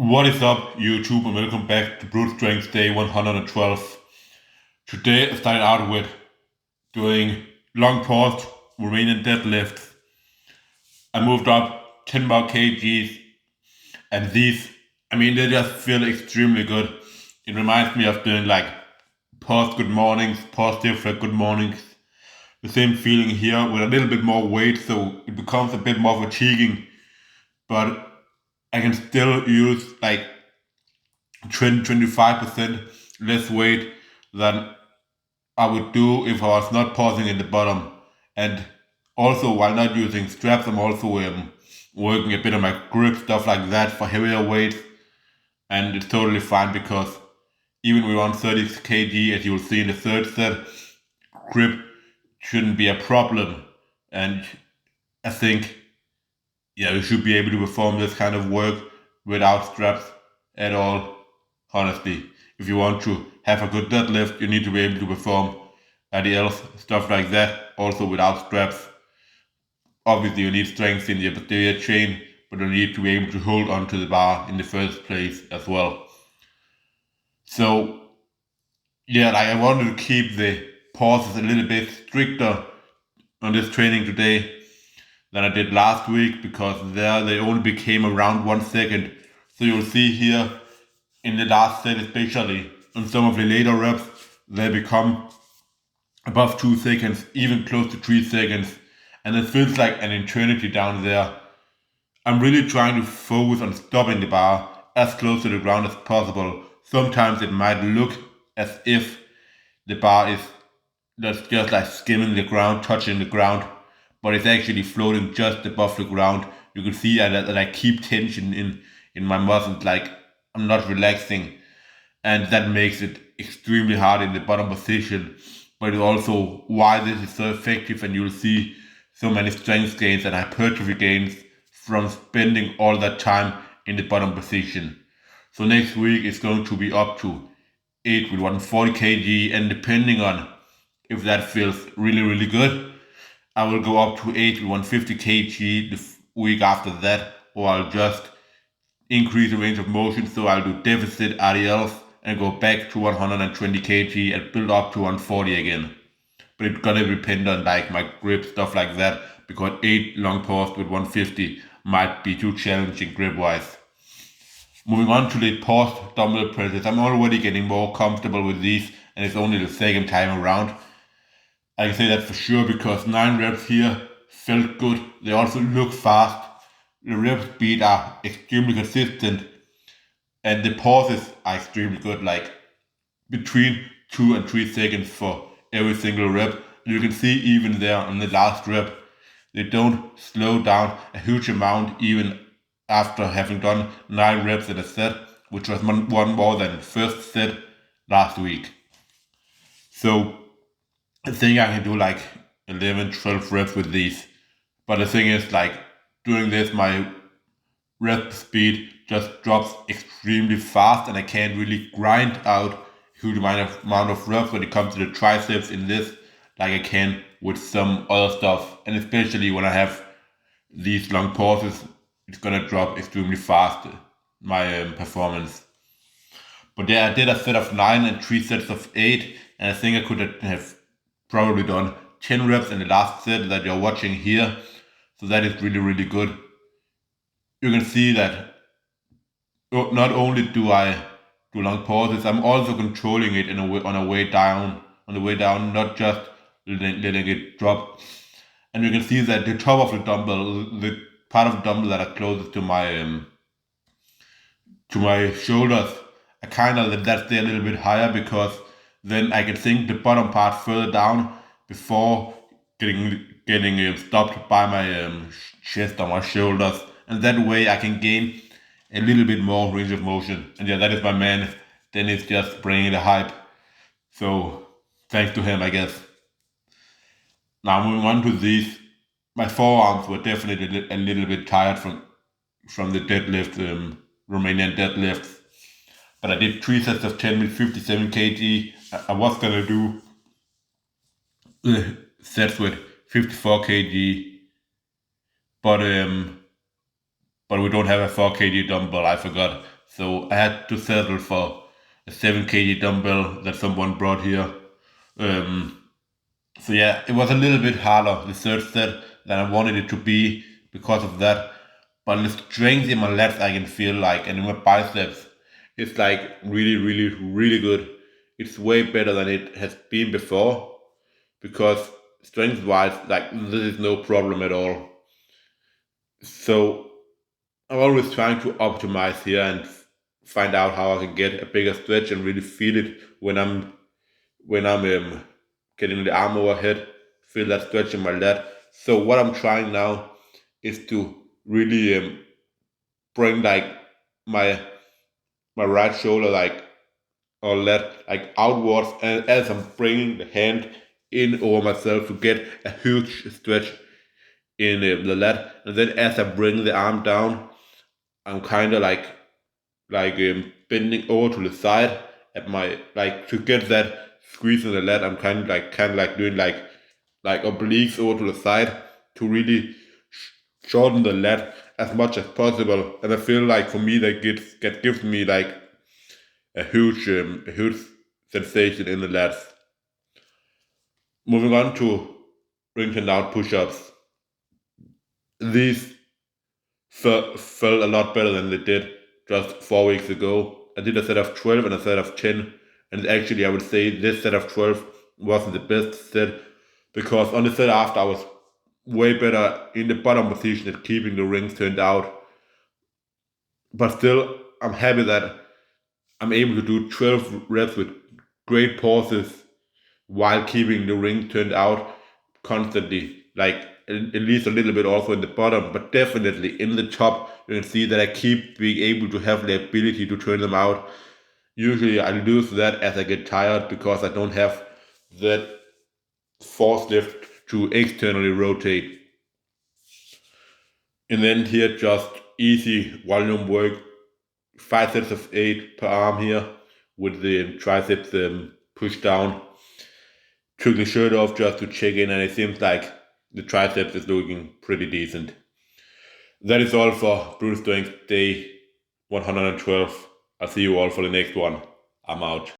What is up, YouTube, and welcome back to Brute Strength Day 112. Today I started out with doing long pause, Romanian deadlifts. I moved up 10 more kgs, and they just feel extremely good. It reminds me of doing like pause good mornings, pause different good mornings. The same feeling here with a little bit more weight, so it becomes a bit more fatiguing, but I can still use like 20-25% less weight than I would do if I was not pausing in the bottom. And also, while not using straps, I'm also working a bit on my grip, stuff like that for heavier weights. And it's totally fine because even with 130 kg, as you will see in the third set, grip shouldn't be a problem. And I think, yeah, you should be able to perform this kind of work without straps at all. Honestly, if you want to have a good deadlift, you need to be able to perform RDLs, stuff like that, also without straps. Obviously, you need strength in the posterior chain, but you need to be able to hold onto the bar in the first place as well. So, yeah, like I wanted to keep the pauses a little bit stricter on this training today than I did last week because there they only became around 1 second. So you'll see here in the last set, especially on some of the later reps, they become above 2 seconds, even close to 3 seconds, and it feels like an eternity down there. I'm really trying to focus on stopping the bar as close to the ground as possible. Sometimes it might look as if the bar is just like skimming the ground, touching the ground, but it's actually floating just above the ground. You can see that I keep tension in my muscles, like I'm not relaxing, and that makes it extremely hard in the bottom position. But it's also why this is so effective, and you'll see so many strength gains and hypertrophy gains from spending all that time in the bottom position. So next week is going to be up to 8 with 140 kg, and depending on if that feels really good, I will go up to 8 with 150 kg the week after that, or I'll just increase the range of motion, so I'll do deficit RDLs and go back to 120 kg and build up to 140 again. But it's gonna depend on like my grip, stuff like that, because 8 long pause with 150 might be too challenging grip wise. Moving on to the pause dumbbell presses, I'm already getting more comfortable with these, and it's only the second time around. I can say that for sure because 9 reps here felt good. They also look fast. The rep speed are extremely consistent, and the pauses are extremely good, like between 2 and 3 seconds for every single rep. And you can see even there on the last rep, they don't slow down a huge amount even after having done 9 reps in a set, which was one more than the first set last week. So I think I can do like 11, 12 reps with these. But the thing is, like, doing this, my rep speed just drops extremely fast, and I can't really grind out huge amount of reps when it comes to the triceps in this, like I can with some other stuff. And especially when I have these long pauses, it's gonna drop extremely fast, my performance. But yeah, I did a set of 9 and 3 sets of 8, and I think I could have probably done 10 reps in the last set that you're watching here. So that is really good. You can see that not only do I do long pauses, I'm also controlling it on a way down, not just letting it drop. And you can see that the top of the dumbbell, the part of the dumbbell that are closest to my shoulders, I kind of let that stay a little bit higher because then I can sink the bottom part further down before getting stopped by my chest or my shoulders, and that way I can gain a little bit more range of motion. And yeah, that is my man. Dennis just bringing the hype. So thanks to him, I guess. Now moving on to these, my forearms were definitely a little bit tired from the deadlift, Romanian deadlifts. But I did 3 sets of 10 with 57 kg. I was gonna do sets with 54 kg, but we don't have a 4 kg dumbbell. I forgot, So I had to settle for a 7 kg dumbbell that someone brought here. Um, so yeah, it was a little bit harder the third set than I wanted it to be because of that. But the strength in my lats I can feel like, and in my biceps, it's like really, really, really good. It's way better than it has been before because strength wise, like this is no problem at all. So I'm always trying to optimize here and find out how I can get a bigger stretch and really feel it when I'm getting the arm overhead, feel that stretch in my lat. So what I'm trying now is to really bring like my my right shoulder like or lat like outwards, and as I'm bringing the hand in over myself to get a huge stretch in the lat, and then as I bring the arm down, I'm kind of like bending over to the side at my like to get that squeeze in the lat. I'm kind of like doing like obliques over to the side to really shorten the lat as much as possible. And I feel like for me that gives me like a huge sensation in the lats. Moving on to ring and out push-ups. These felt a lot better than they did just 4 weeks ago. I did a set of 12 and a set of 10, and actually I would say this set of 12 wasn't the best set because on the set after I was way better in the bottom position at keeping the rings turned out. But still, I'm happy that I'm able to do 12 reps with great pauses while keeping the ring turned out constantly. Like at least a little bit also in the bottom, but definitely in the top, you can see that I keep being able to have the ability to turn them out. Usually I lose that as I get tired because I don't have that force lift to externally rotate. And then here just easy volume work, 5 sets of 8 per arm here with the triceps pushed down. Took the shirt off just to check in, and it seems like the triceps is looking pretty decent. That is all for Brute Strength Day 112. I'll see you all for the next one. I'm out.